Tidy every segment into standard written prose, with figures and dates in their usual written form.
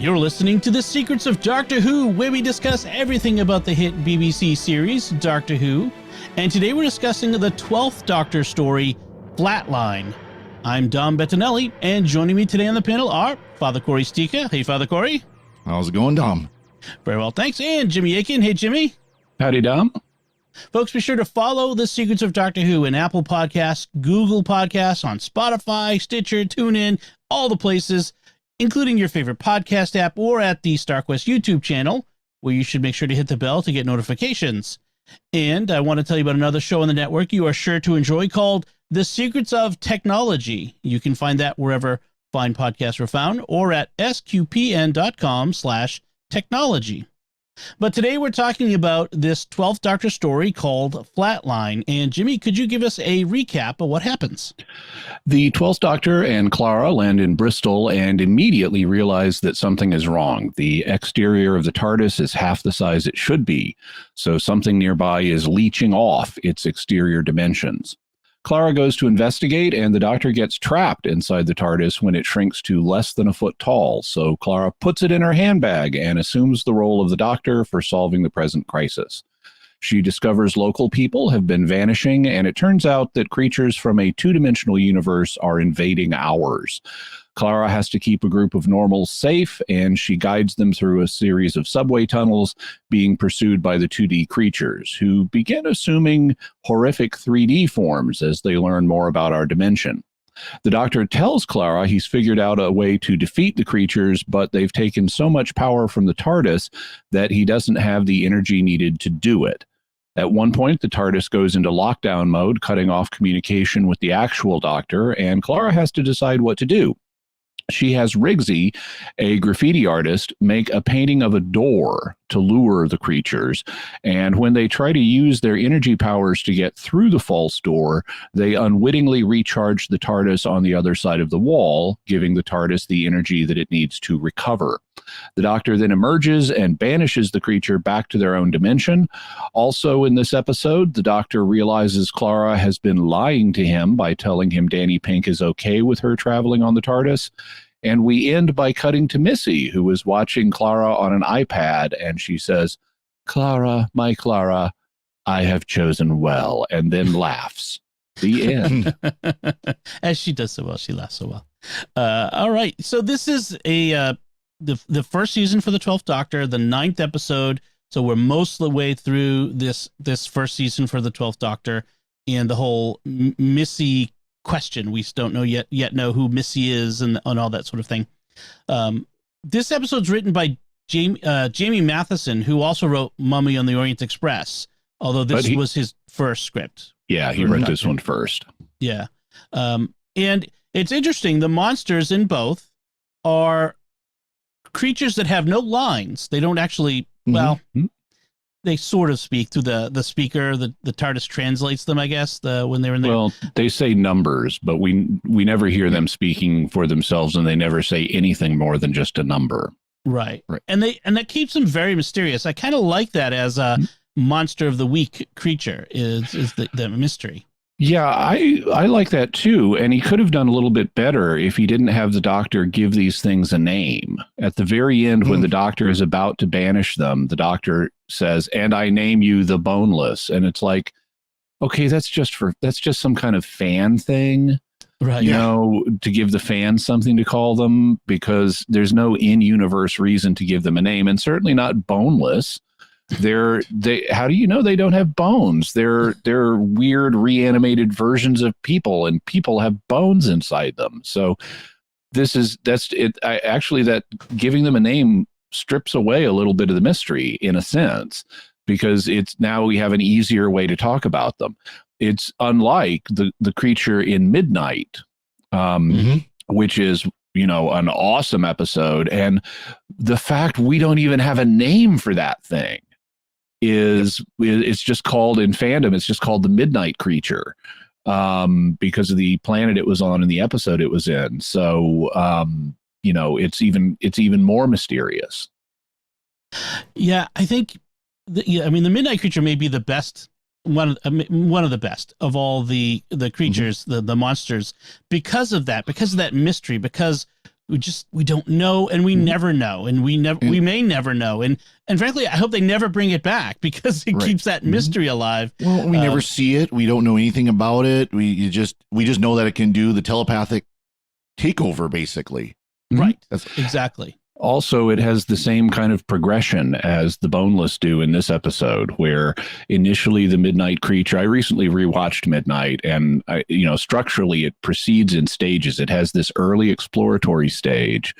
You're listening to The Secrets of Doctor Who, where we discuss everything about the hit BBC series Doctor Who. And today we're discussing the 12th Doctor story, Flatline. I'm Dom Bettinelli, and joining me today on the panel are Father Cory Sticha. Hey, Father Cory. How's it going, Dom? Very well, thanks. And Jimmy Akin. Hey, Jimmy. Howdy, Dom. Folks, be sure to follow The Secrets of Doctor Who in Apple Podcasts, Google Podcasts, on Spotify, Stitcher, TuneIn, all the places, including your favorite podcast app or at the StarQuest YouTube channel, where you should make sure to hit the bell to get notifications. And I want to tell you about another show on the network you are sure to enjoy called The Secrets of Technology. You can find that wherever fine podcasts are found or at sqpn.com/technology. But today we're talking about this 12th Doctor story called Flatline. And Jimmy, could you give us a recap of what happens? The 12th Doctor and Clara land in Bristol and immediately realize that something is wrong. The exterior of the Tardis is half the size it should be, so something nearby is leeching off its exterior dimensions. Clara goes to investigate, and the Doctor gets trapped inside the Tardis when it shrinks to less than a foot tall, so Clara puts it in her handbag and assumes the role of the Doctor for solving the present crisis. She discovers local people have been vanishing, and it turns out that creatures from a two-dimensional universe are invading ours. Clara has to keep a group of normals safe, and she guides them through a series of subway tunnels being pursued by the 2D creatures, who begin assuming horrific 3D forms as they learn more about our dimension. The Doctor tells Clara he's figured out a way to defeat the creatures, but they've taken so much power from the TARDIS that he doesn't have the energy needed to do it. At one point, the TARDIS goes into lockdown mode, cutting off communication with the actual Doctor, and Clara has to decide what to do. She has Rigsy, a graffiti artist, make a painting of a door to lure the creatures, and when they try to use their energy powers to get through the false door, they unwittingly recharge the TARDIS on the other side of the wall, giving the TARDIS the energy that it needs to recover. The Doctor then emerges and banishes the creature back to their own dimension. Also in this episode, the Doctor realizes Clara has been lying to him by telling him Danny Pink is okay with her traveling on the TARDIS. And we end by cutting to Missy, who is watching Clara on an iPad, and she says, "Clara, my Clara, I have chosen well," and then laughs. The end. As she does so well, she laughs so well. All right, so this is the first season for the 12th Doctor, the 9th episode. So we're most of the way through this first season for the 12th Doctor, and the whole Missy question. We don't know yet know who Missy is and all that sort of thing. This episode's written by Jamie Matheson, who also wrote Mummy on the Orient Express, although this was his first script. Yeah, he wrote this one first. Yeah. And it's interesting. The monsters in both are creatures that have no lines. They don't actually, well, they sort of speak through the speaker. The TARDIS translates them, I guess, when they're in there. Well, they say numbers, but we never hear them speaking for themselves, and they never say anything more than just a number. Right. And that keeps them very mysterious. I kind of like that as a monster of the week creature is the mystery. Yeah, I like that too. And he could have done a little bit better if he didn't have the Doctor give these things a name. At the very end, when the Doctor is about to banish them, the Doctor says, "And I name you the Boneless." And it's like, okay, that's just some kind of fan thing, right? You know, to give the fans something to call them, because there's no in-universe reason to give them a name, and certainly not Boneless. How do you know they don't have bones? They're weird reanimated versions of people, and people have bones inside them. So that's it. That giving them a name strips away a little bit of the mystery in a sense, because it's now we have an easier way to talk about them. It's unlike the creature in Midnight, which is, you know, an awesome episode, and the fact we don't even have a name for that thing it's just called in fandom, it's just called the Midnight Creature, because of the planet it was on in the episode it was in. So you know, it's even more mysterious. Yeah, I think the Midnight Creature may be the best one of the best of all the creatures, the monsters, because of that mystery, because we don't know, and we never know, and we may never know, and frankly, I hope they never bring it back because it keeps that mystery alive. Well, we never see it. We don't know anything about it. We just know that it can do the telepathic takeover, basically. Right. Exactly. Also, it has the same kind of progression as the Boneless do in this episode, where initially the Midnight creature, I recently rewatched Midnight, and structurally it proceeds in stages. It has this early exploratory stage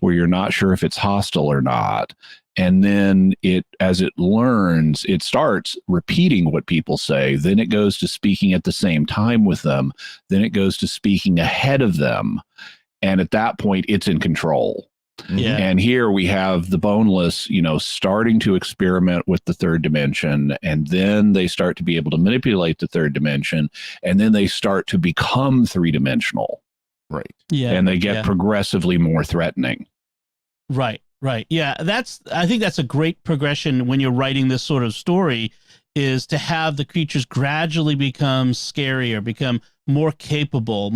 where you're not sure if it's hostile or not. And then as it learns, it starts repeating what people say. Then it goes to speaking at the same time with them. Then it goes to speaking ahead of them. And at that point, it's in control. Yeah. And here we have the Boneless, starting to experiment with the third dimension, and then they start to be able to manipulate the third dimension, and then they start to become three-dimensional. Right. Yeah. And they get progressively more threatening. Right. Yeah, I think that's a great progression when you're writing this sort of story, is to have the creatures gradually become scarier, become more capable,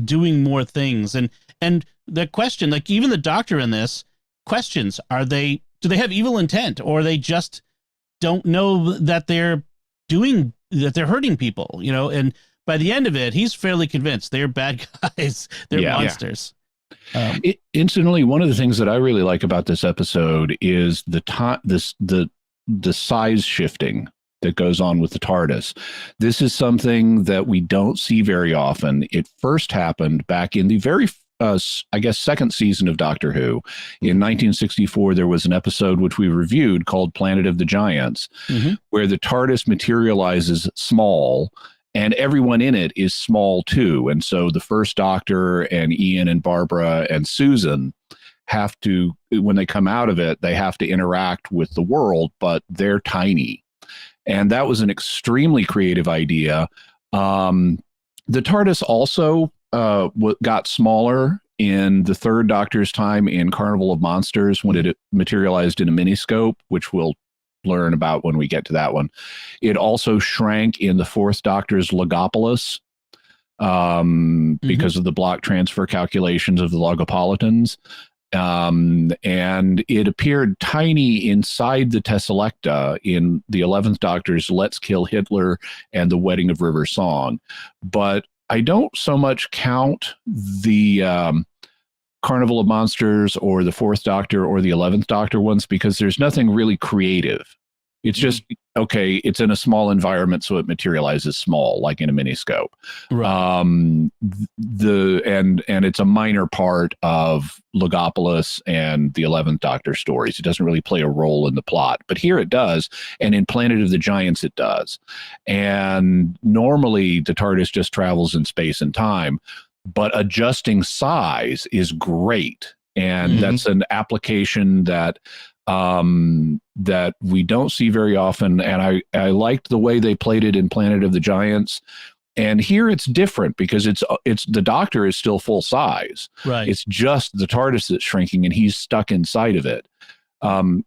doing more things. And the question, like even the Doctor in this questions, do they have evil intent, or they just don't know that they're hurting people, and by the end of it, he's fairly convinced they're bad guys. They're monsters. Incidentally, one of the things that I really like about this episode is the size shifting that goes on with the TARDIS. This is something that we don't see very often. It first happened back in the very second season of Doctor Who. In 1964, there was an episode which we reviewed called Planet of the Giants, where the TARDIS materializes small, and everyone in it is small too. And so the first Doctor and Ian and Barbara and Susan have to, when they come out of it, they have to interact with the world, but they're tiny. And that was an extremely creative idea. The TARDIS also got smaller in the third Doctor's time in Carnival of Monsters, when it materialized in a miniscope, which we'll learn about when we get to that one. It also shrank in the fourth Doctor's Logopolis because of the block transfer calculations of the Logopolitans. And it appeared tiny inside the Tesselecta in the 11th Doctor's Let's Kill Hitler and the Wedding of River Song. But I don't so much count the Carnival of Monsters or the fourth Doctor or the 11th Doctor ones, because there's nothing really creative. It's just, okay, it's in a small environment, so it materializes small, like in a miniscope. Right. And it's a minor part of Logopolis and the 11th Doctor stories. It doesn't really play a role in the plot, but here it does, and in Planet of the Giants it does. And normally the TARDIS just travels in space and time, but adjusting size is great, and that's an application that that we don't see very often. And I liked the way they played it in Planet of the Giants. And here it's different, because it's the Doctor is still full size. Right. It's just the TARDIS that's shrinking, and he's stuck inside of it,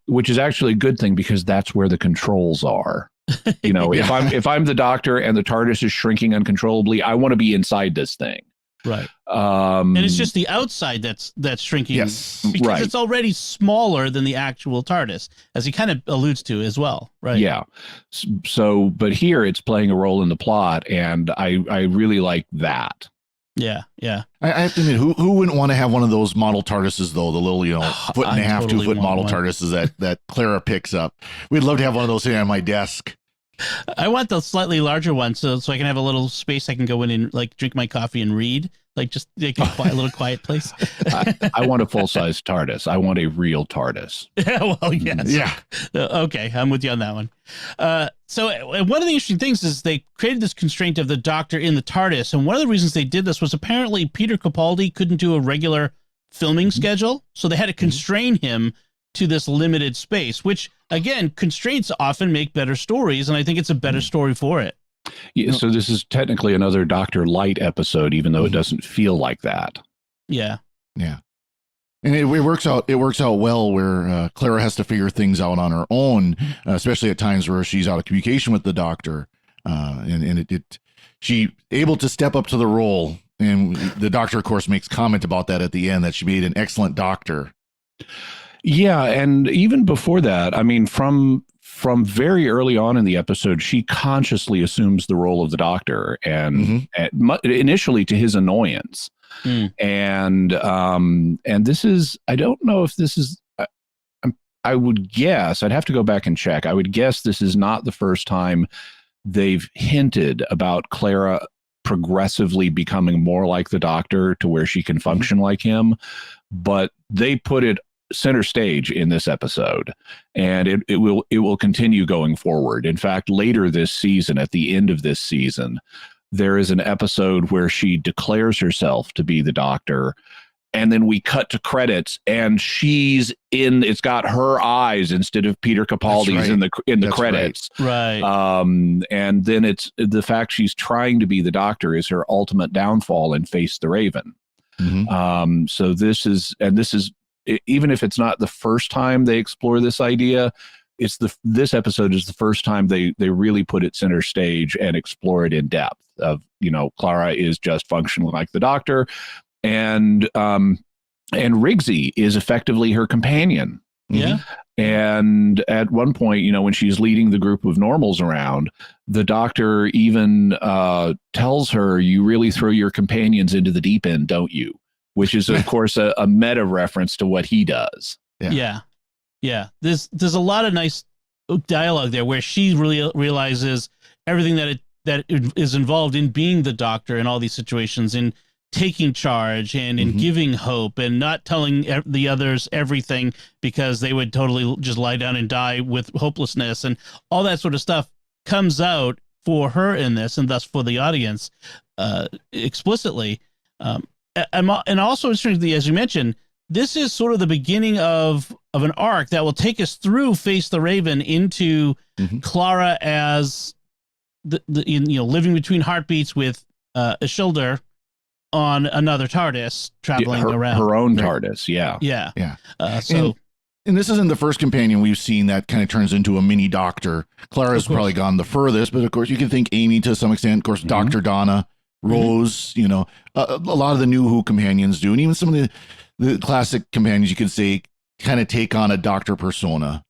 which is actually a good thing, because that's where the controls are. If I'm the Doctor and the TARDIS is shrinking uncontrollably, I want to be inside this thing. Right. And it's just the outside that's shrinking. Yes. Because it's already smaller than the actual TARDIS, as he kind of alludes to as well. Right. Yeah. So, but here it's playing a role in the plot, and I really like that. Yeah. Yeah. I have to admit, who wouldn't want to have one of those model TARDISes, though? The little, foot and a half, totally 2 foot model TARDISes that Clara picks up. We'd love to have one of those sitting on my desk. I want the slightly larger one, so I can have a little space I can go in and like drink my coffee and read, like just like a little quiet place. I want a full-size TARDIS. I want a real TARDIS. Yeah, well, yes. Yeah. Okay, I'm with you on that one. So one of the interesting things is they created this constraint of the Doctor in the TARDIS, and one of the reasons they did this was apparently Peter Capaldi couldn't do a regular filming schedule, so they had to constrain him to this limited space, which again, constraints often make better stories, and I think it's a better story for it. Yeah, so this is technically another Dr. Light episode, even though it doesn't feel like that. Yeah. Yeah. And it works out well, where Clara has to figure things out on her own, especially at times where she's out of communication with the Doctor. And she able to step up to the role And the doctor, of course, makes comment about that at the end, that she made an excellent doctor. Yeah, and even before that, I mean, from very early on in the episode, she consciously assumes the role of the doctor, and initially to his annoyance. And this is, I don't know if this is, I would guess, I'd have to go back and check. I would guess this is not the first time they've hinted about Clara progressively becoming more like the doctor to where she can function like him, but they put it center stage in this episode, and it will continue going forward. In fact, later this season, at the end of this season, there is an episode where she declares herself to be the doctor, and then we cut to credits, and she's in. It's got her eyes instead of Peter Capaldi's in the credits, right? And then it's the fact she's trying to be the doctor is her ultimate downfall in Face the Raven. So this is even if it's not the first time they explore this idea, this episode is the first time they really put it center stage and explore it in depth. Of, Clara is just functioning like the doctor, and Rigsy is effectively her companion. Yeah. And at one point, when she's leading the group of normals around, the doctor even tells her, "You really throw your companions into the deep end, don't you?" Which is, of course, a meta reference to what he does. Yeah. There's a lot of nice dialogue there where she really realizes everything that is involved in being the doctor in all these situations, in taking charge and in giving hope and not telling the others everything because they would totally just lie down and die with hopelessness, and all that sort of stuff comes out for her in this, and thus for the audience explicitly. And also, interestingly, as you mentioned, this is sort of the beginning of an arc that will take us through Face the Raven into Clara as the living between heartbeats with Ishildr on another TARDIS traveling around. Her own TARDIS, yeah. And this isn't the first companion we've seen that kind of turns into a mini doctor. Clara's probably gone the furthest, but of course you can think Amy to some extent. Of course, Dr. Donna, Rose, a lot of the New Who companions do, and even some of the classic companions, you could say, kind of take on a doctor persona.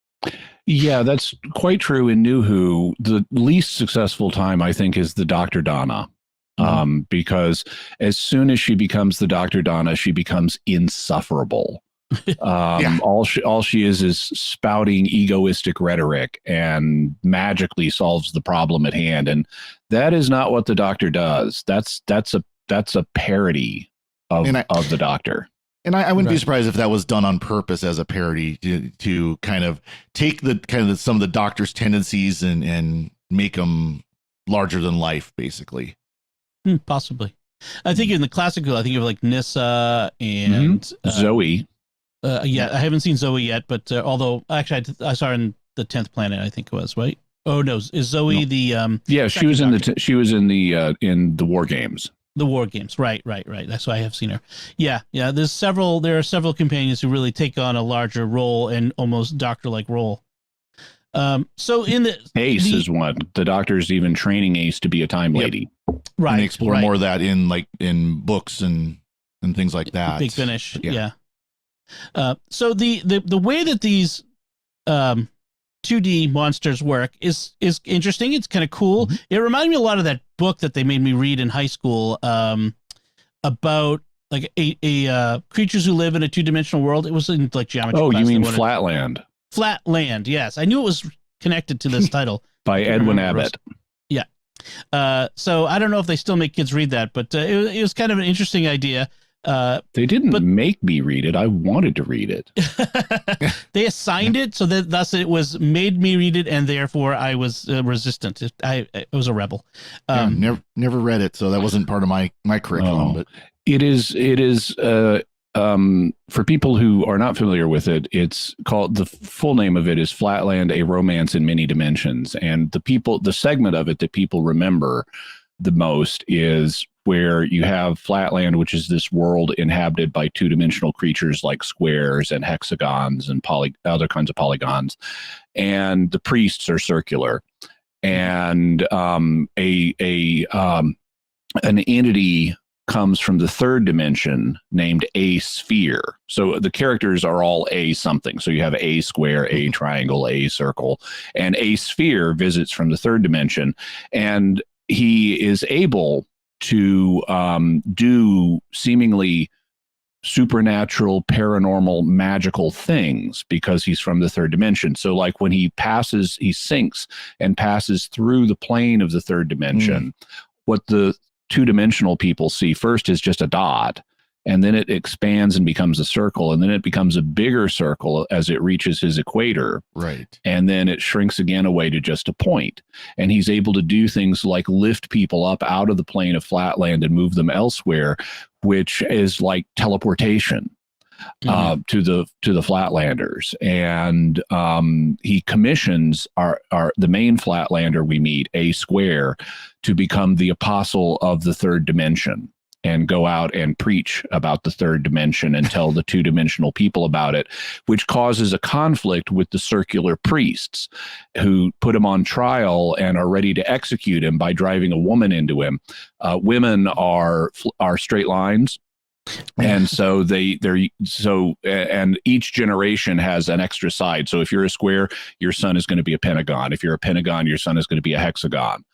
Yeah, that's quite true in New Who. The least successful time, I think, is the Dr. Donna. Because as soon as she becomes the Dr. Donna, she becomes insufferable. All she is spouting egoistic rhetoric and magically solves the problem at hand. And that is not what the Doctor does. That's a parody of the Doctor. And I wouldn't be surprised if that was done on purpose as a parody to kind of take some of the Doctor's tendencies and make them larger than life, basically. Possibly. I think in the classical, I think of like Nyssa and Zoe. I haven't seen Zoe yet, but although actually I saw her in the 10th Planet, I think it was, right? Oh no, is Zoe the yeah, she was in the War Games. The War Games, right. That's why I have seen her. Yeah. There are several companions who really take on a larger role and almost doctor-like role. So in the Ace is one. The Doctor's even training Ace to be a time lady. Right. And they explore more of that in books and things like that. Big Finish. Yeah. So the way that these 2D monsters work is interesting. It's kind of cool. It reminded me a lot of that book that they made me read in high school about like a creatures who live in a two-dimensional world. It was in like geometry. Oh, you mean Flatland? Flatland, yes. I knew it was connected to this title. By Edwin Abbott. Yeah. So I don't know if they still make kids read that, but it was kind of an interesting idea. They didn't make me read it. I wanted to read it. They assigned it, so that thus it was made me read it, and therefore I was resistant. I was a rebel. Never read it, so that wasn't part of my curriculum. But it is. For people who are not familiar with it, it's called, the full name of it is Flatland: A Romance in Many Dimensions. And the segment of it that people remember the most is where you have Flatland, which is this world inhabited by two-dimensional creatures like squares and hexagons and other kinds of polygons, and the priests are circular, and an entity comes from the third dimension named A sphere. So the characters are all A something. So you have A square, A triangle, A circle, and A sphere visits from the third dimension. And he is able to do seemingly supernatural, paranormal, magical things because he's from the third dimension. So like when he sinks and passes through the plane of the third dimension, what the two-dimensional people see first is just a dot, and then it expands and becomes a circle, and then it becomes a bigger circle as it reaches his equator. Right. And then it shrinks again away to just a point. And he's able to do things like lift people up out of the plane of Flatland and move them elsewhere, which is like teleportation to the Flatlanders. And he commissions the main Flatlander we meet, A square, to become the apostle of the third dimension and go out and preach about the third dimension and tell the two-dimensional people about it, which causes a conflict with the circular priests who put him on trial and are ready to execute him by driving a woman into him. Women are straight lines. And so and each generation has an extra side. So if you're a square, your son is going to be a pentagon. If you're a pentagon, your son is going to be a hexagon.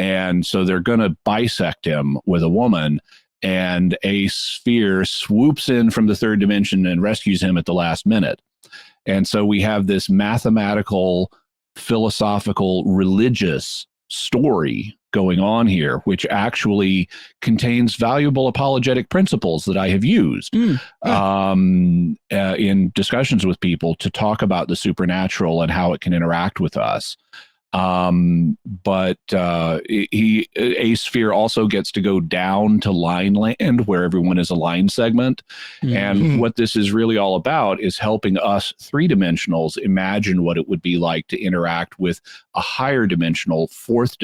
And so they're going to bisect him with a woman, and A sphere swoops in from the third dimension and rescues him at the last minute. And so we have this mathematical, philosophical, religious story going on here, which actually contains valuable apologetic principles that I have used in discussions with people to talk about the supernatural and how it can interact with us. But A sphere also gets to go down to line land where everyone is a line segment. And what this is really all about is helping us three-dimensionals imagine what it would be like to interact with a higher dimensional, fourth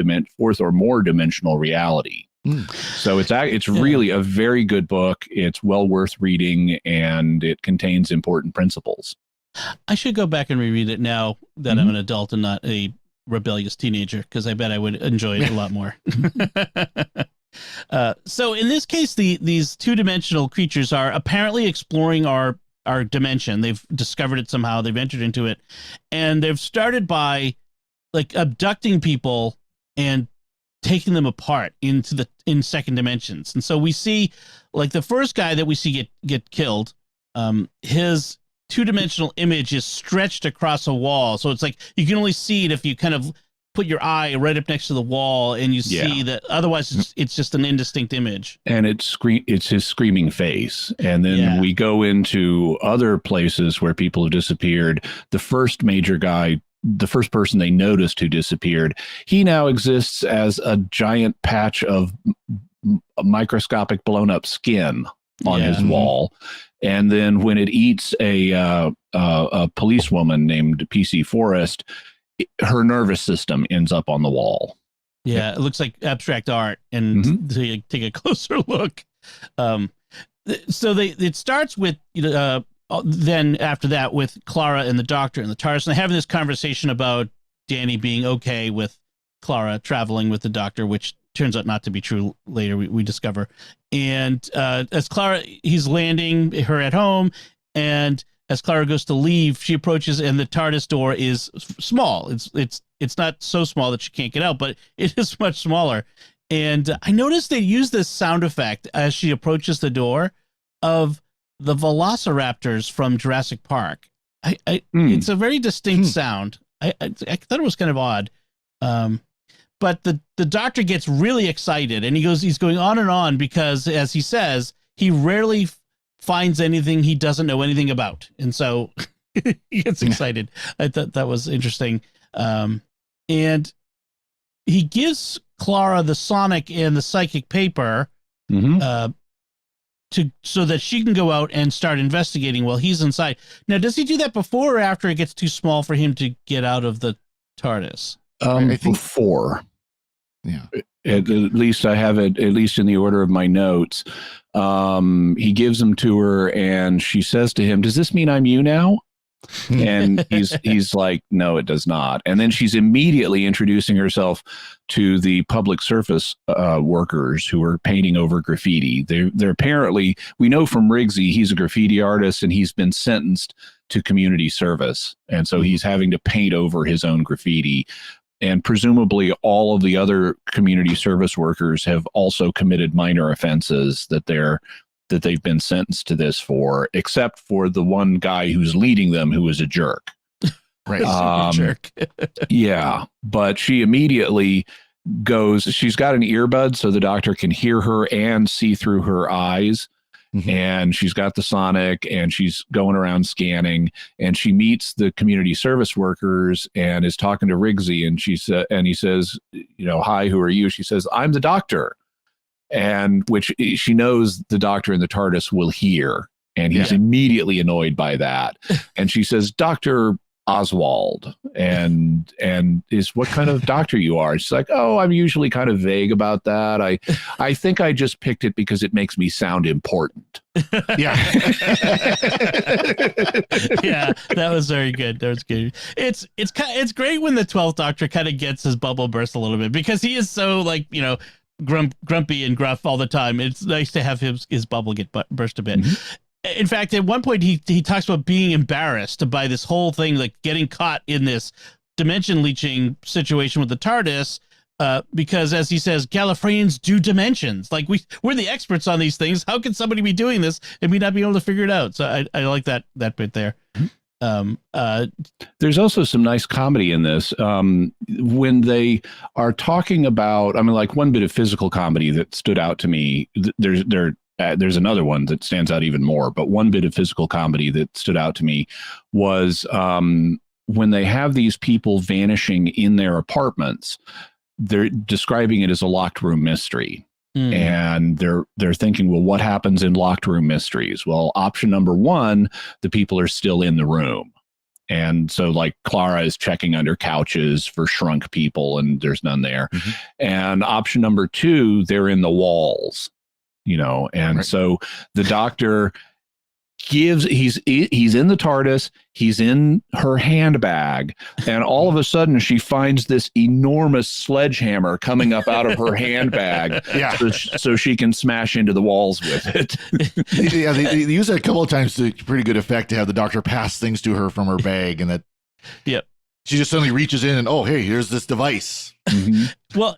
or more dimensional reality. So it's really a very good book. It's well worth reading, and it contains important principles. I should go back and reread it now that I'm an adult and not a rebellious teenager, because I bet I would enjoy it a lot more. So in this case, these two-dimensional creatures are apparently exploring our dimension. They've discovered it somehow. They've entered into it, and they've started by like abducting people and taking them apart in second dimensions. And so we see like the first guy that we see get killed, his two-dimensional image is stretched across a wall. So it's like you can only see it if you kind of put your eye right up next to the wall and you see that. Otherwise, it's just an indistinct image. And it's his screaming face. And then we go into other places where people have disappeared. The first major guy, the first person they noticed who disappeared, he now exists as a giant patch of microscopic blown up skin on his wall. And then when it eats a policewoman named PC Forrest, her nervous system ends up on the wall. Yeah, it looks like abstract art. And to take a closer look, so it starts with then after that with Clara and the doctor and the Tardis, and they're having this conversation about Danny being okay with Clara traveling with the doctor, which turns out not to be true later, we discover. And as Clara, he's landing her at home, and as Clara goes to leave, she approaches, and the TARDIS door is small. It's not so small that she can't get out, but it is much smaller. And I noticed they use this sound effect as she approaches the door of the velociraptors from Jurassic Park. It's a very distinct sound. I thought it was kind of odd. But the doctor gets really excited, and he's going on and on because, as he says, he rarely finds anything he doesn't know anything about. And so he gets excited. I thought that was interesting. And he gives Clara the sonic and the psychic paper so that she can go out and start investigating while he's inside. Now, does he do that before or after it gets too small for him to get out of the TARDIS? I think before. Yeah. At least I have it, at least in the order of my notes. He gives them to her, and she says to him, "Does this mean I'm you now?" And he's like, no, it does not. And then she's immediately introducing herself to the public service workers who are painting over graffiti. They're apparently, we know from Riggsy, he's a graffiti artist and he's been sentenced to community service. And so he's having to paint over his own graffiti. And presumably all of the other community service workers have also committed minor offenses that they've been sentenced to this for, except for the one guy who's leading them, who is a jerk. Right. Jerk. Yeah. But she immediately goes, she's got an earbud so the doctor can hear her and see through her eyes. Mm-hmm. And she's got the sonic and she's going around scanning, and she meets the community service workers and is talking to Riggsy, and he says, hi, who are you? She says, I'm the doctor. And which she knows the doctor in the TARDIS will hear. And he's immediately annoyed by that. And she says, Dr. Oswald, and is what kind of doctor you are. She's like, oh, I'm usually kind of vague about that. I think I just picked it because it makes me sound important. Yeah. Yeah, that was very good. That was good. It's great when the 12th Doctor kind of gets his bubble burst a little bit, because he is so grumpy and gruff all the time. It's nice to have his bubble get burst a bit. Mm-hmm. In fact, at one point he talks about being embarrassed by this whole thing, like getting caught in this dimension leeching situation with the TARDIS, because, as he says, Gallifreyans do dimensions. Like we're the experts on these things. How can somebody be doing this and we not be able to figure it out? So I like that bit there. There's also some nice comedy in this when they are talking about, like one bit of physical comedy that stood out to me. There's another one that stands out even more, but one bit of physical comedy that stood out to me was when they have these people vanishing in their apartments. They're describing it as a locked room mystery. And they're thinking, well, what happens in locked room mysteries? Well, option number one, the people are still in the room. And so like Clara is checking under couches for shrunk people and there's none there. Mm-hmm. And option number two, they're in the walls, and right. So the doctor he's in the TARDIS, he's in her handbag, and all of a sudden she finds this enormous sledgehammer coming up out of her handbag, so she can smash into the walls with it. Yeah, they use it a couple of times to pretty good effect to have the doctor pass things to her from her bag, and that she just suddenly reaches in and, oh, hey, here's this device. Mm-hmm. Well,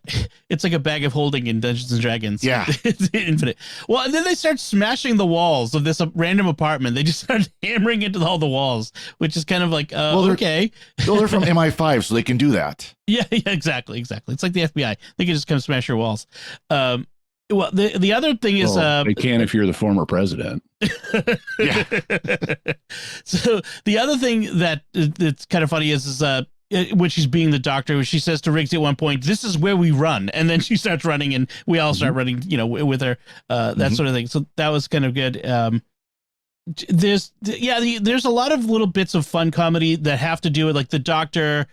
it's like a bag of holding in Dungeons and Dragons. Yeah. It's infinite. Well, and then they start smashing the walls of this random apartment. They just start hammering into all the walls, which is kind of like, okay. Well, they're from MI5, so they can do that. Yeah, exactly. It's like the FBI. They can just come smash your walls. Well, the other thing is... they can if you're the former president. Yeah. So the other thing that's kind of funny is when she's being the doctor, she says to Riggs at one point, "This is where we run," and then she starts running, and we all start running, with her, that sort of thing. So that was kind of good. There's a lot of little bits of fun comedy that have to do with like the doctor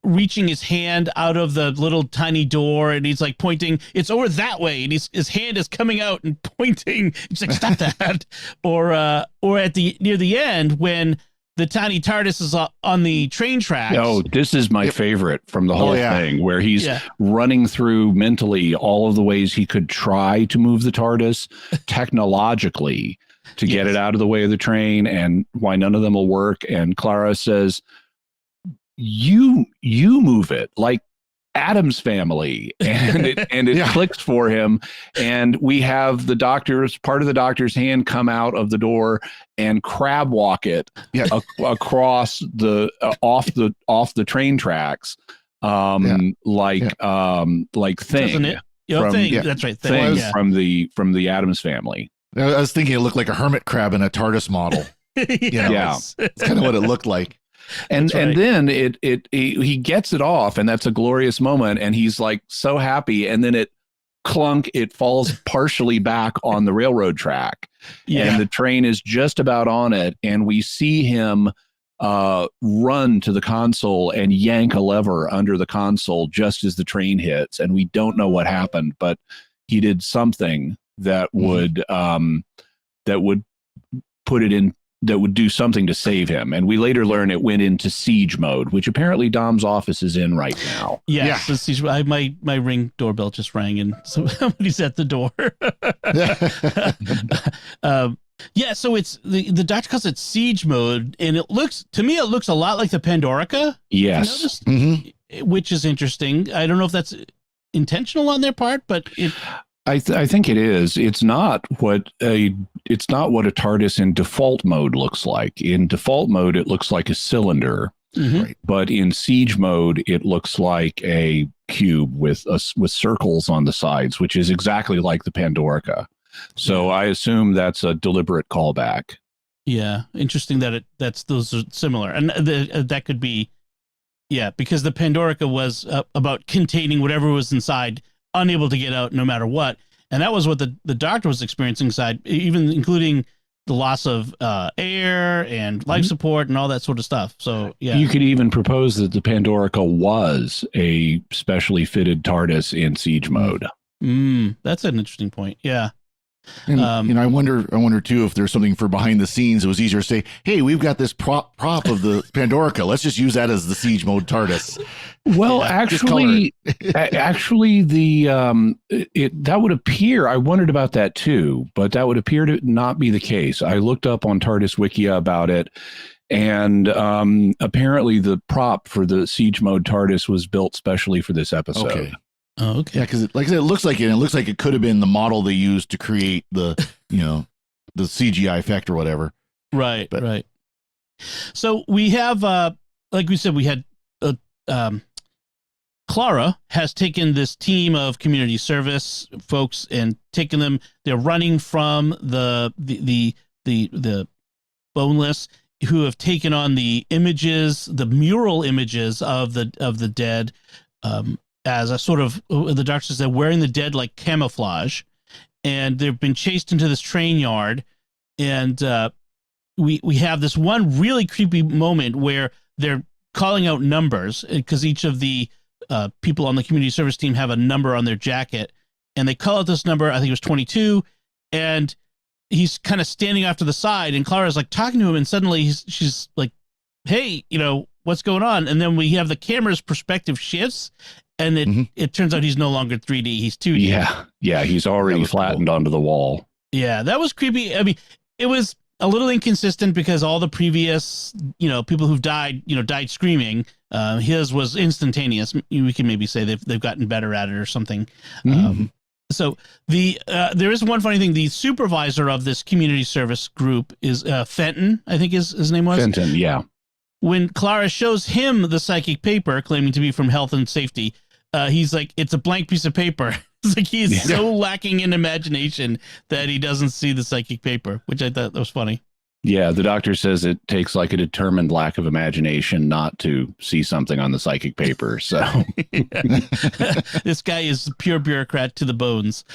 reaching his hand out of the little tiny door, and he's like pointing, it's over that way, and his hand is coming out and pointing. He's like, stop that. Or at near the end when the tiny TARDIS is on the train tracks. Oh, this is my favorite from the whole thing, where he's running through mentally all of the ways he could try to move the TARDIS technologically to get it out of the way of the train, and why none of them will work. And Clara says, you move it like Adam's family, and it clicks for him, and we have part of the doctor's hand come out of the door and crab walk it across the off the train tracks, like Thing. Doesn't it? Thing. That's right. Thing from the Adams family. I was thinking it looked like a hermit crab in a TARDIS model. It's kind of what it looked like. And then he gets it off, and that's a glorious moment, and he's like so happy, and then it falls partially back on the railroad track, and the train is just about on it, and we see him run to the console and yank a lever under the console just as the train hits, and we don't know what happened, but he did something that would put it in would do something to save him. And we later learn it went into siege mode, which apparently Dom's office is in right now. Yes, the siege, my Ring doorbell just rang, and so somebody's at the door. So it's the doctor calls it siege mode, and it looks a lot like the Pandorica. Yes, which is interesting. I don't know if that's intentional on their part, but I think it is. It's not what a TARDIS in default mode looks like. In default mode, it looks like a cylinder, right. But in siege mode, it looks like a cube with circles on the sides, which is exactly like the Pandorica. So I assume that's a deliberate callback. Yeah, interesting that those are similar, and that could be, because the Pandorica was about containing whatever was inside, unable to get out no matter what, and that was what the doctor was experiencing inside, even including the loss of air and life support and all that sort of stuff. So you could even propose that the Pandorica was a specially fitted TARDIS in siege mode. That's an interesting point. Yeah. And I wonder too if there's something for behind the scenes. It was easier to say, "Hey, we've got this prop of the Pandorica. Let's just use that as the siege mode TARDIS." Well, actually, that would appear. I wondered about that too, but that would appear to not be the case. I looked up on TARDIS Wikia about it, and apparently the prop for the siege mode TARDIS was built specially for this episode. Okay. Oh, okay. Yeah, because like I said, it looks like it could have been the model they used to create the the CGI effect or whatever. Right. Right. So we have, like we said, we had Clara has taken this team of community service folks and taken them. They're running from the boneless, who have taken on the mural images of the dead. As a sort of, the doctor says they're wearing the dead like camouflage, and they've been chased into this train yard. And we have this one really creepy moment where they're calling out numbers, because each of the people on the community service team have a number on their jacket, and they call out this number. I think it was 22, and he's kind of standing off to the side, and Clara's like talking to him, and suddenly she's like, "Hey, what's going on?" And then we have the camera's perspective shifts, and it turns out he's no longer 3D, he's 2D. Yeah, he's already flattened onto the wall. Yeah, that was creepy. I mean, it was a little inconsistent because all the previous, people who've died, died screaming. His was instantaneous. We can maybe say they've gotten better at it or something. So there is one funny thing. The supervisor of this community service group is Fenton, I think his name was. Fenton, yeah. When Clara shows him the psychic paper claiming to be from Health and Safety, he's like, it's a blank piece of paper. It's like he's so lacking in imagination that he doesn't see the psychic paper, which I thought that was funny. Yeah, the doctor says it takes like a determined lack of imagination not to see something on the psychic paper. So this guy is pure bureaucrat to the bones.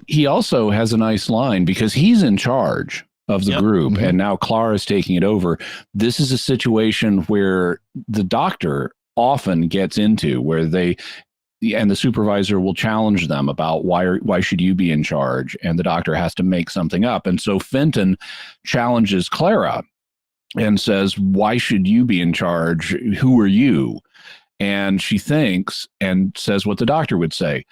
He also has a nice line because he's in charge of the group, and now Clara's taking it over. This is a situation where the doctor often gets into, where the supervisor will challenge them about why should you be in charge, and the doctor has to make something up. And so Fenton challenges Clara and says, "Why should you be in charge? Who are you?" And she thinks and says what the doctor would say: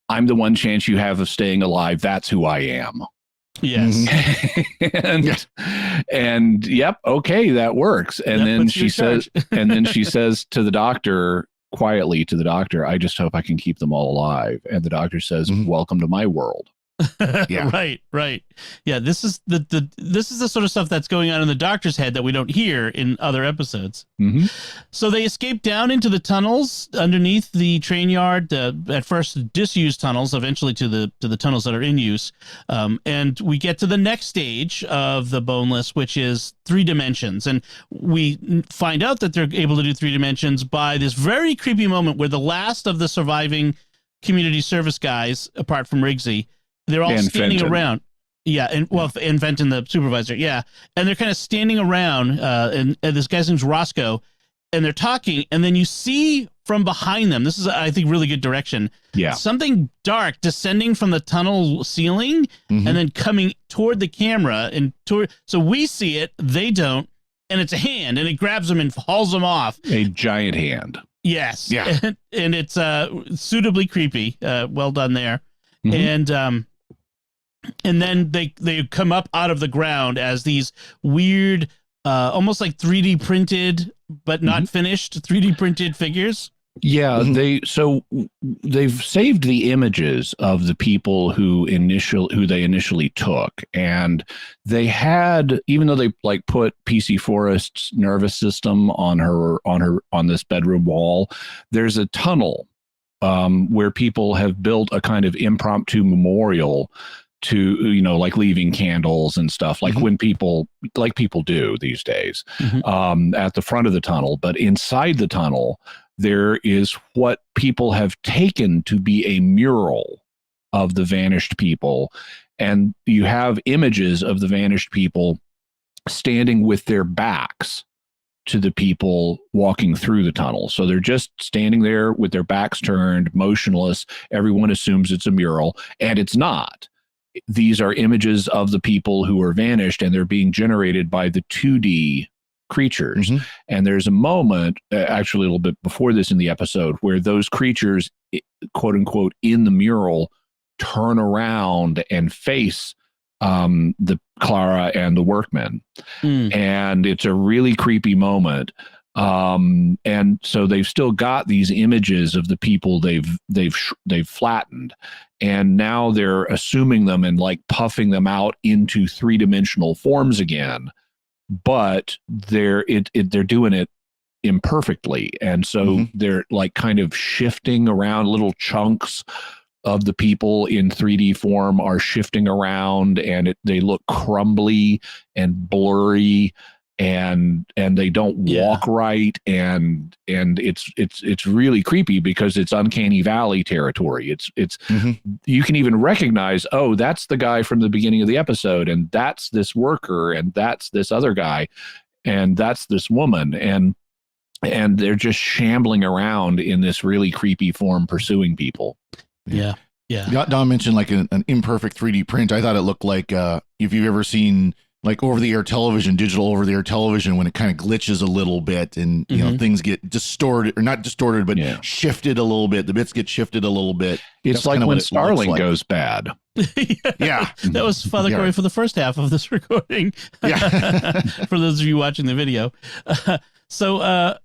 "I'm the one chance you have of staying alive. That's who I am." Yes. and yep, okay, that works. And then she says, to the doctor, quietly to the doctor, "I just hope I can keep them all alive." And the doctor says, "Welcome to my world." Right. Yeah, this is the sort of stuff that's going on in the doctor's head that we don't hear in other episodes. So they escape down into the tunnels underneath the train yard, at first disused tunnels, eventually to the tunnels that are in use, and we get to the next stage of the boneless, which is 3 dimensions, and we find out that they're able to do 3 dimensions by this very creepy moment where the last of the surviving community service guys, apart from Riggsy, they're all standing around. Yeah. And Fenton, the supervisor. Yeah. And they're kind of standing around. And this guy's name's Roscoe, and they're talking. And then you see from behind them. This is, I think, really good direction. Yeah. Something dark descending from the tunnel ceiling and then coming toward the camera so we see it, they don't, and it's a hand, and it grabs them and hauls them off. A giant hand. Yes. Yeah. And it's suitably creepy. Well done there. And then they come up out of the ground as these weird, almost like 3D printed, but not finished 3D printed figures. Yeah, they've saved the images of the people who they initially took, and they had, even though they like put PC Forrest's nervous system on this bedroom wall, there's a tunnel where people have built a kind of impromptu memorial to, like leaving candles and stuff, like when people do these days, at the front of the tunnel. But inside the tunnel, there is what people have taken to be a mural of the vanished people. And you have images of the vanished people standing with their backs to the people walking through the tunnel. So they're just standing there with their backs turned, motionless. Everyone assumes it's a mural, and it's not. These are images of the people who are vanished, and they're being generated by the 2D creatures. And there's a moment, actually a little bit before this in the episode, where those creatures, quote unquote, in the mural turn around and face the Clara and the workmen. And it's a really creepy moment. And so they've still got these images of the people they've flattened, and now they're assuming them and like puffing them out into three-dimensional forms again, but they're doing it imperfectly. And so they're like kind of shifting around. Little chunks of the people in 3D form are shifting around, and they look crumbly and blurry, and they don't walk right, and it's really creepy because it's Uncanny Valley territory. It's you can even recognize, oh, that's the guy from the beginning of the episode, and that's this worker, and that's this other guy, and that's this woman, and they're just shambling around in this really creepy form, pursuing people. Yeah. Don mentioned like an imperfect 3D print. I thought it looked like if you've ever seen like over-the-air television, digital over-the-air television, when it kind of glitches a little bit and, things get distorted, or not distorted, but shifted a little bit. The bits get shifted a little bit. It's That's like when Starlink goes bad. Yeah. That was Father Cory for the first half of this recording. Yeah. For those of you watching the video. So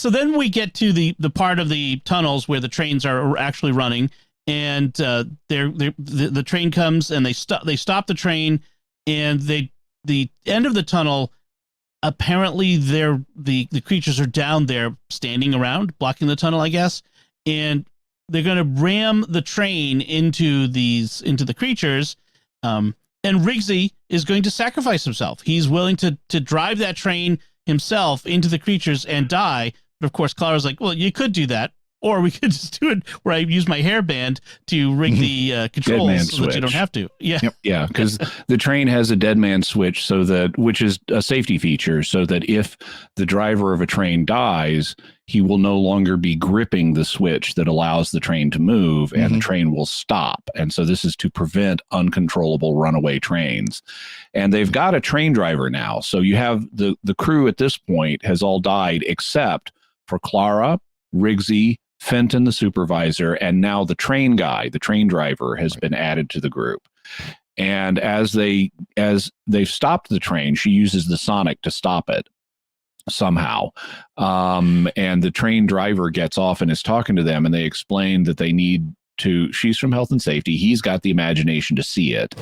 then we get to the part of the tunnels where the trains are actually running, and the train comes, and they stop the train, and the end of the tunnel, apparently the creatures are down there standing around, blocking the tunnel, I guess, and they're going to ram the train into the creatures, and Rigsy is going to sacrifice himself. He's willing to drive that train himself into the creatures and die. But of course, Clara's like, well, you could do that, or we could just do it where I use my hairband to rig the controls so that you don't have to. Yeah. Yeah. Because the train has a dead man switch, which is a safety feature, so that if the driver of a train dies, he will no longer be gripping the switch that allows the train to move, and the train will stop. And so this is to prevent uncontrollable runaway trains. And they've got a train driver now. So you have the crew at this point has all died except for Clara, Rigsy, Fenton, the supervisor, and now the train driver has been added to the group. And as they've stopped the train, she uses the sonic to stop it somehow. And the train driver gets off and is talking to them, and they explain that they need to, she's from health and safety. He's got the imagination to see it.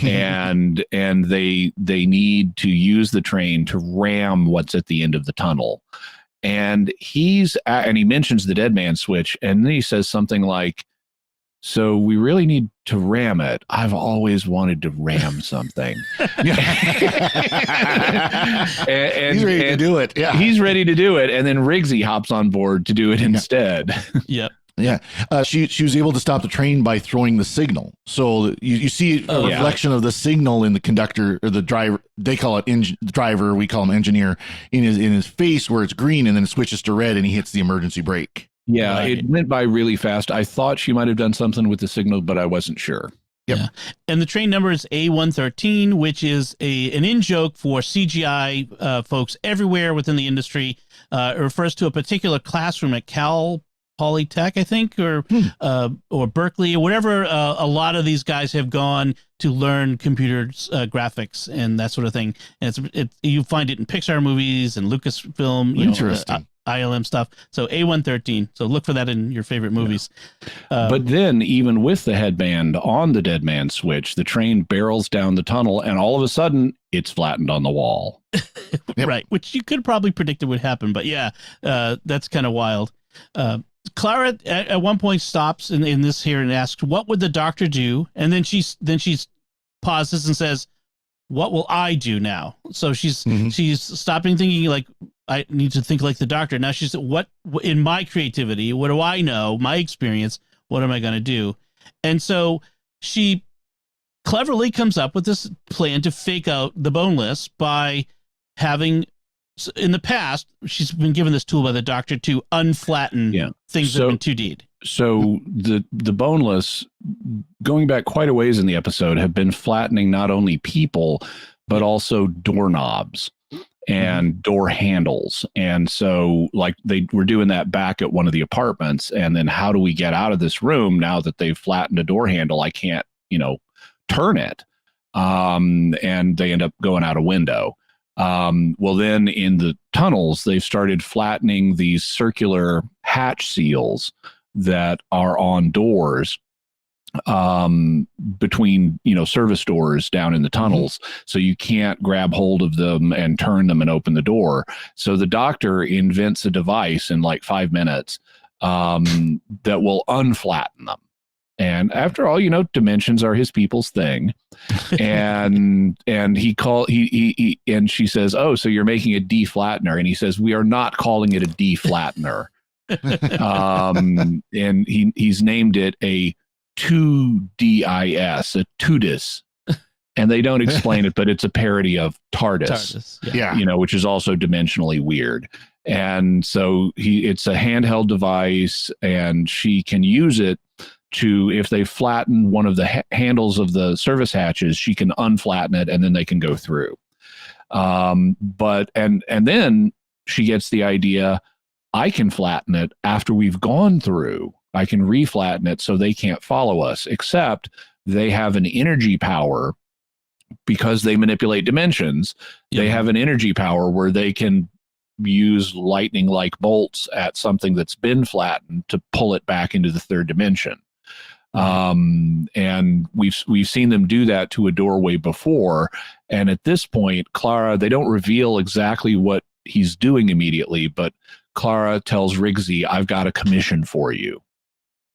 and they need to use the train to ram what's at the end of the tunnel. And he mentions the dead man switch, and then he says something like, so we really need to ram it. I've always wanted to ram something. and he's ready to do it. Yeah. He's ready to do it. And then Rigsy hops on board to do it instead. Yep. Yeah. She was able to stop the train by throwing the signal. So you see a reflection of the signal in the conductor, or the driver. They call it driver. We call him engineer, in his face, where it's green, and then it switches to red, and he hits the emergency brake. Yeah, Right. it went by really fast. I thought she might have done something with the signal, but I wasn't sure. Yep. Yeah. And the train number is A113, which is an in-joke for CGI folks everywhere within the industry. It refers to a particular classroom at Cal Polytech, I think, or Berkeley, or whatever. A lot of these guys have gone to learn computer graphics and that sort of thing. And you find it in Pixar movies and Lucasfilm, Interesting. ILM stuff. So A113. So look for that in your favorite movies. But then, even with the headband on the dead man switch, the train barrels down the tunnel, and all of a sudden, it's flattened on the wall. Yep. Right, which you could probably predict it would happen. But yeah, that's kind of wild. Clara at one point stops in this here and asks, "What would the doctor do?" And then she pauses and says, "What will I do now?" So she's stopping, thinking like, I need to think like the doctor. Now she's what in my creativity, what do I know? My experience, what am I going to do? And so she cleverly comes up with this plan to fake out the boneless by having, in the past, she's been given this tool by the doctor to unflatten things that have been 2D'd. So the boneless, going back quite a ways in the episode, have been flattening not only people, but also doorknobs and door handles. And so like they were doing that back at one of the apartments. And then how do we get out of this room now that they've flattened a door handle? I can't, turn it. And they end up going out a window. Well, then in the tunnels, they've started flattening these circular hatch seals that are on doors between service doors down in the tunnels, so you can't grab hold of them and turn them and open the door. So the doctor invents a device in like 5 minutes that will unflatten them. And after all, dimensions are his people's thing. And and she says, "Oh, so you're making a deflattener?" And he says, "We are not calling it a deflattener." And he's named it a 2DIS, a Tardis. And they don't explain it, but it's a parody of Tardis. Yeah. Which is also dimensionally weird. And so it's a handheld device, and she can use it to, if they flatten one of the handles of the service hatches, she can unflatten it, and then they can go through. But then she gets the idea, I can flatten it after we've gone through. I can reflatten it so they can't follow us, except they have an energy power because they manipulate dimensions. Yeah. They have an energy power where they can use lightning-like bolts at something that's been flattened to pull it back into the third dimension. And we've seen them do that to a doorway before. And at this point, Clara, they don't reveal exactly what he's doing immediately, but Clara tells Rigsy, "I've got a commission for you."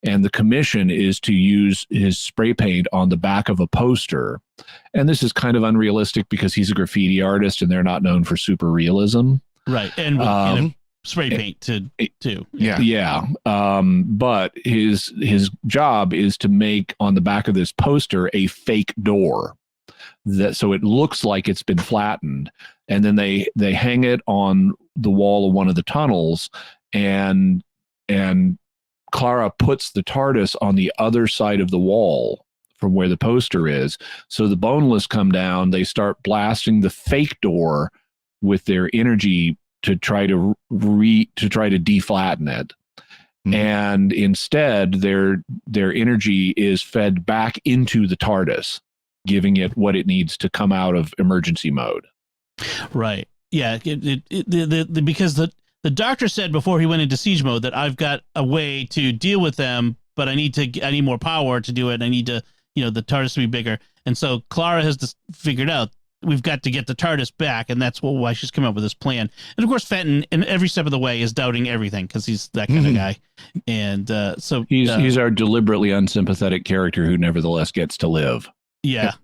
And the commission is to use his spray paint on the back of a poster. And this is kind of unrealistic because he's a graffiti artist and they're not known for super realism. Right. And with spray paint too. Yeah. But his job is to make on the back of this poster a fake door so it looks like it's been flattened. And then they hang it on the wall of one of the tunnels, and Clara puts the Tardis on the other side of the wall from where the poster is. So the boneless come down, they start blasting the fake door with their energy to try to deflatten it. And instead their energy is fed back into the Tardis, giving it what it needs to come out of emergency mode. Right. Yeah. Because the doctor said before he went into siege mode that I've got a way to deal with them, but I need more power to do it. And I need to, the TARDIS to be bigger. And so Clara has figured out we've got to get the TARDIS back. And that's why she's come up with this plan. And of course, Fenton, in every step of the way, is doubting everything because he's that kind of guy. And so he's our deliberately unsympathetic character who nevertheless gets to live. Yeah.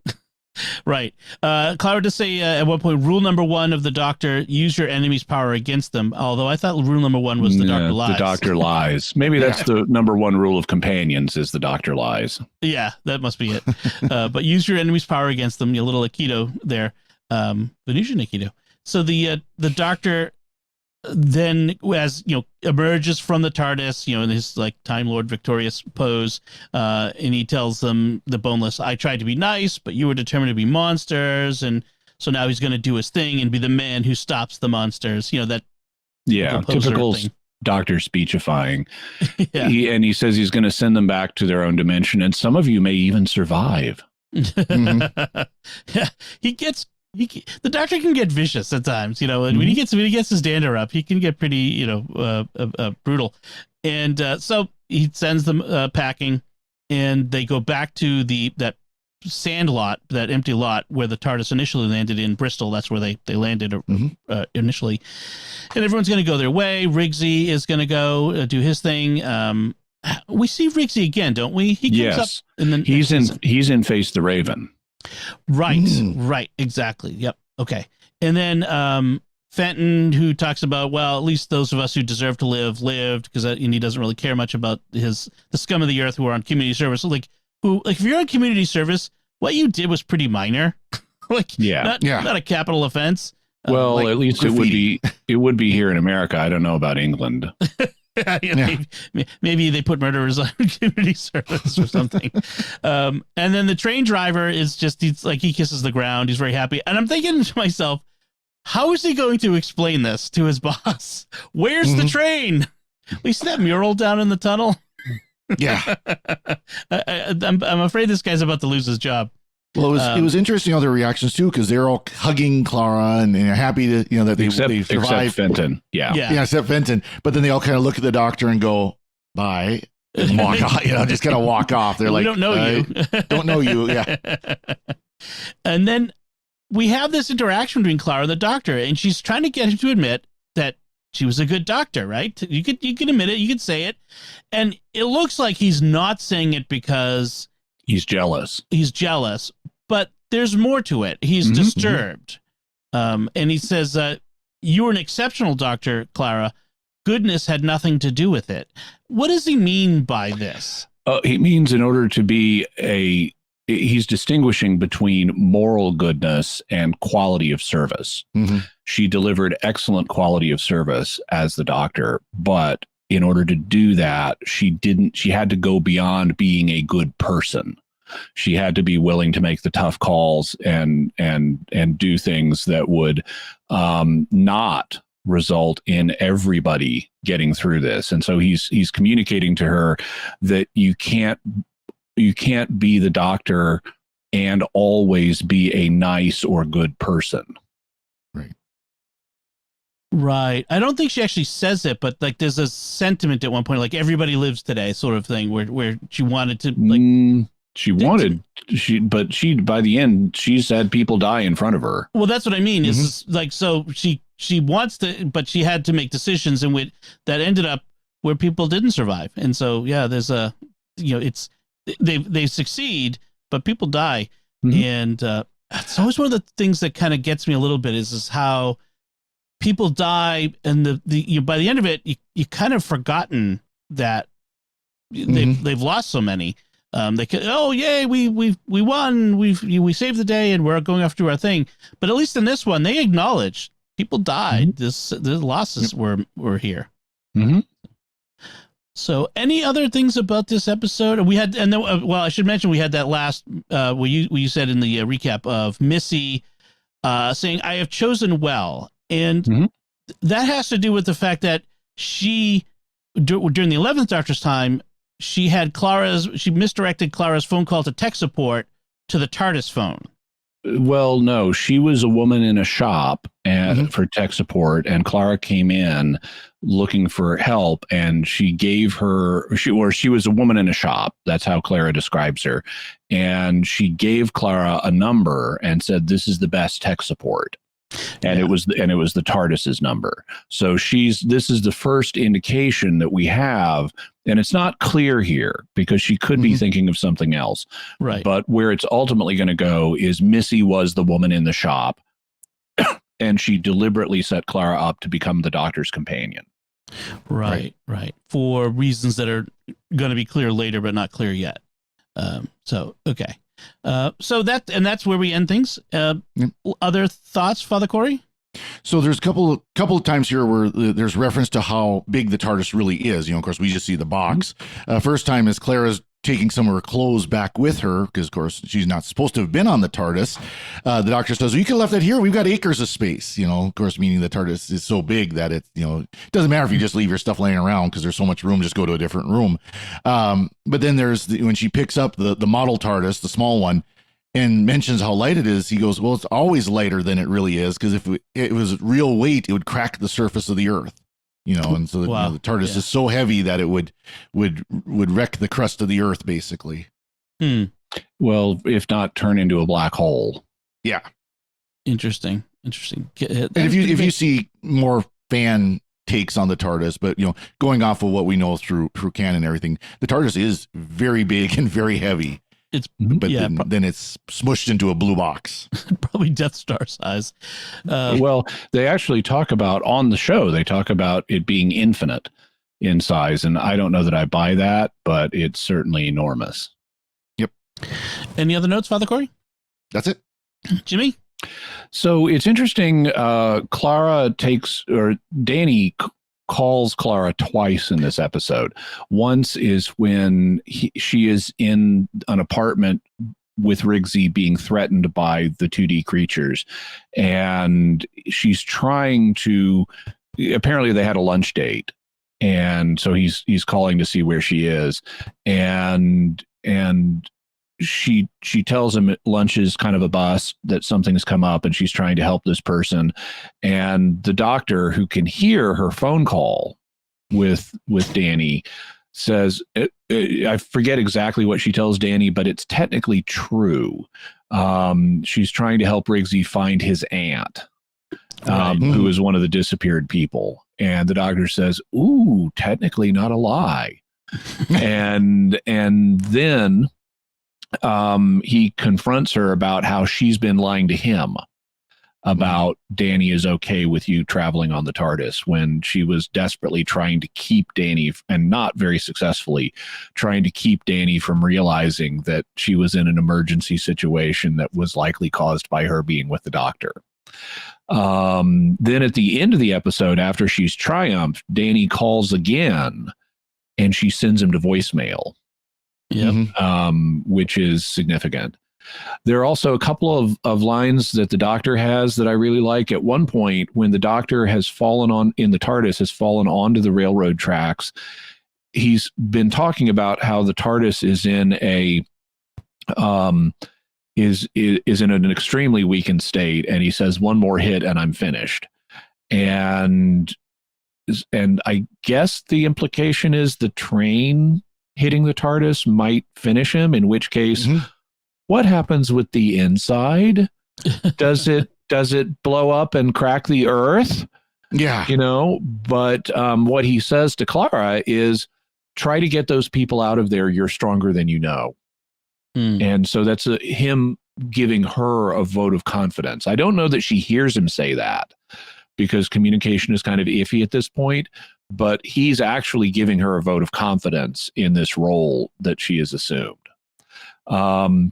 Right. Clara does say at one point, rule number 1 of the doctor, use your enemy's power against them. Although I thought rule number 1 was the doctor lies. The doctor lies. Maybe that's the number 1 rule of companions is the doctor lies. Yeah, that must be it. But use your enemy's power against them. A little Aikido there. Venusian Aikido. So the doctor then as emerges from the TARDIS, in his like Time Lord victorious pose, and he tells them, the Boneless, I tried to be nice, but you were determined to be monsters, and so now he's going to do his thing and be the man who stops the monsters. That typical thing. Doctor speechifying. Yeah. He says he's going to send them back to their own dimension, and some of you may even survive. Mm-hmm. Yeah, the Doctor can get vicious at times, and when he gets his dander up, he can get pretty, brutal. And so he sends them packing, and they go back to that sand lot, that empty lot where the TARDIS initially landed in Bristol. That's where they landed initially. And everyone's going to go their way. Riggsy is going to go do his thing. We see Riggsy again, don't we? He comes up and then he's in Face the Raven. Right, exactly. Yep. Okay. And then Fenton, who talks about, well, at least those of us who deserve to live lived, because he doesn't really care much about the scum of the earth who are on community service. Like if you're on community service, what you did was pretty minor. Not a capital offense. Well, at least graffiti. it would be here in America. I don't know about England. Maybe they put murderers on community service or something. And then the train driver he kisses the ground. He's very happy. And I'm thinking to myself, how is he going to explain this to his boss? Where's the train? We see that mural down in the tunnel. Yeah. I'm afraid this guy's about to lose his job. Well, it was interesting all their reactions too, because they're all hugging Clara and happy to that they survived. Except Fenton, except Fenton. But then they all kind of look at the Doctor and go bye and walk off. Just kind of walk off. They're like, don't know you, don't know you. Yeah. And then we have this interaction between Clara and the Doctor, and she's trying to get him to admit that she was a good doctor, right? You can admit it, you could say it, and it looks like he's not saying it because he's jealous. But there's more to it. He's disturbed. And he says, you were an exceptional doctor, Clara. Goodness had nothing to do with it. What does he mean by this? He means in order to be he's distinguishing between moral goodness and quality of service. She delivered excellent quality of service as the Doctor, but in order to do that, she had to go beyond being a good person. She had to be willing to make the tough calls and do things that would not result in everybody getting through this. And so he's communicating to her that you can't be the Doctor and always be a nice or good person. Right. I don't think she actually says it, but like there's a sentiment at one point, like everybody lives today sort of thing where she wanted to like. But by the end, she's had people die in front of her. Well, that's what I mean. Is like, so she wants to, but she had to make decisions that ended up where people didn't survive. And so, yeah, there's they succeed, but people die. And it's always one of the things that kind of gets me a little bit is how people die. And by the end of it, you kind of forgotten that they've lost so many. They could, oh yay, we won, we saved the day, and we're going off to our thing. But at least in this one, they acknowledged people died. The losses were here. So, any other things about this episode? We had, and then, well, I should mention we had that last where you said in the recap of Missy saying, "I have chosen well," and that has to do with the fact that she during the 11th Doctor's time. She misdirected Clara's phone call to tech support to the TARDIS phone. Well, no, she was a woman in a shop for tech support, and Clara came in looking for help, and she was a woman in a shop. That's how Clara describes her. And she gave Clara a number and said, "This is the best tech support." And it was the TARDIS's number. So this is the first indication that we have, and it's not clear here because she could be thinking of something else. Right. But where it's ultimately going to go is Missy was the woman in the shop, and she deliberately set Clara up to become the Doctor's companion. Right. For reasons that are going to be clear later, but not clear yet. Okay. So that's where we end things. Other thoughts, Father Cory? So there's a couple of times here where there's reference to how big the TARDIS really is. Of course, we just see the box. First time is Clara's taking some of her clothes back with her because, of course, she's not supposed to have been on the TARDIS. The doctor says, well, you could have left that here. We've got acres of space, of course, meaning the TARDIS is so big that it doesn't matter if you just leave your stuff laying around because there's so much room, just go to a different room. But then there's when she picks up the model TARDIS, the small one, and mentions how light it is, he goes, well, it's always lighter than it really is because if it was real weight, it would crack the surface of the Earth. And so wow. The TARDIS is so heavy that it would wreck the crust of the Earth, basically. Well, if not turn into a black hole. Yeah. Interesting. And if you see more fan takes on the TARDIS, but going off of what we know through canon and everything, the TARDIS is very big and very heavy. Then it's smushed into a blue box. Probably Death Star size. Well, they actually talk about on the show, they talk about it being infinite in size. And I don't know that I buy that, but it's certainly enormous. Yep. Any other notes, Father Cory? That's it. Jimmy? So it's interesting. Danny calls Clara twice in this episode. Once is when she is in an apartment with Rigsy being threatened by the 2D creatures. And she's trying to, apparently they had a lunch date. And so he's calling to see where she is. And she tells him lunch is kind of a bust, that something's come up and she's trying to help this person. And the doctor, who can hear her phone call with Danny, says, I forget exactly what she tells Danny, but it's technically true. She's trying to help Rigsy find his aunt, who is one of the disappeared people. And the doctor says, ooh, technically not a lie. and then he confronts her about how she's been lying to him about Danny is okay with you traveling on the TARDIS, when she was desperately trying to keep Danny, and not very successful, trying to keep Danny from realizing that she was in an emergency situation that was likely caused by her being with the doctor. Then at the end of the episode, after she's triumphed, Danny calls again and she sends him to voicemail. Which is significant. There are also a couple of lines that the doctor has that I really like. At one point, when the doctor has fallen onto the railroad tracks, he's been talking about how the TARDIS is in is in an extremely weakened state, and he says, one more hit and I'm finished. And I guess the implication is the train hitting the TARDIS might finish him, in which case, what happens with the inside? Does it blow up and crack the Earth? Yeah. But what he says to Clara is, try to get those people out of there. You're stronger than you know. And so that's him giving her a vote of confidence. I don't know that she hears him say that, because communication is kind of iffy at this point, but he's actually giving her a vote of confidence in this role that she has assumed. A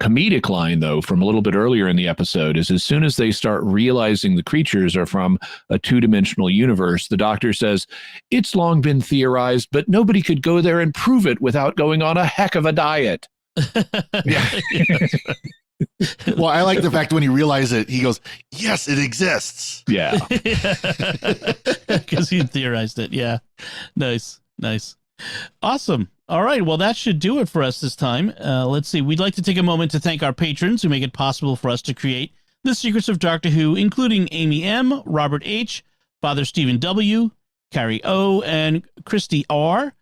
comedic line, though, from a little bit earlier in the episode is, as soon as they start realizing the creatures are from a two-dimensional universe, the doctor says, it's long been theorized, but nobody could go there and prove it without going on a heck of a diet. Yeah. Well, I like the fact when he realized it, he goes, yes, it exists. Yeah. Because he theorized it. Yeah. Nice. Awesome. All right. Well, that should do it for us this time. Let's see. We'd like to take a moment to thank our patrons who make it possible for us to create The Secrets of Doctor Who, including Amy M., Robert H., Father Stephen W., Carrie O., and Christy R.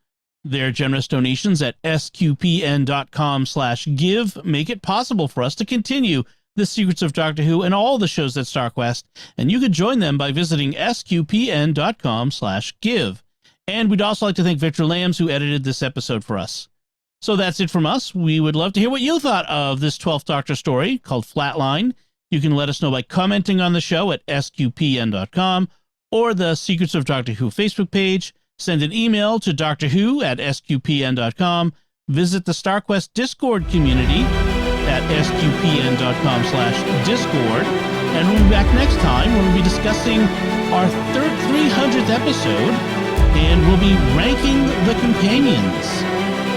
Their generous donations at sqpn.com/give make it possible for us to continue The Secrets of Doctor Who and all the shows at StarQuest, and you can join them by visiting sqpn.com/give. And we'd also like to thank Victor Lambs, who edited this episode for us. So that's it from us. We would love to hear what you thought of this 12th Doctor story called Flatline. You can let us know by commenting on the show at sqpn.com or the Secrets of Doctor Who Facebook page. Send an email to doctorwho@sqpn.com. Visit the StarQuest Discord community at sqpn.com/discord. And we'll be back next time when we'll be discussing our 300th episode, and we'll be ranking the companions.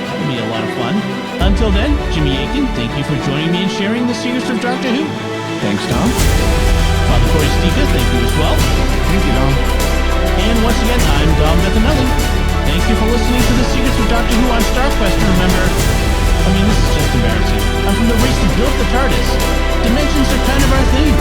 That'll be a lot of fun. Until then, Jimmy Akin, thank you for joining me and sharing the secrets of Doctor Who. Thanks, Tom. Father Cory Sticha, thank you as well. Thank you, Dom. And once again, I'm Dom Bettinelli. Thank you for listening to the secrets of Doctor Who on StarQuest. And remember, this is just embarrassing. I'm from the race that built the Tardis. Dimensions are kind of our thing.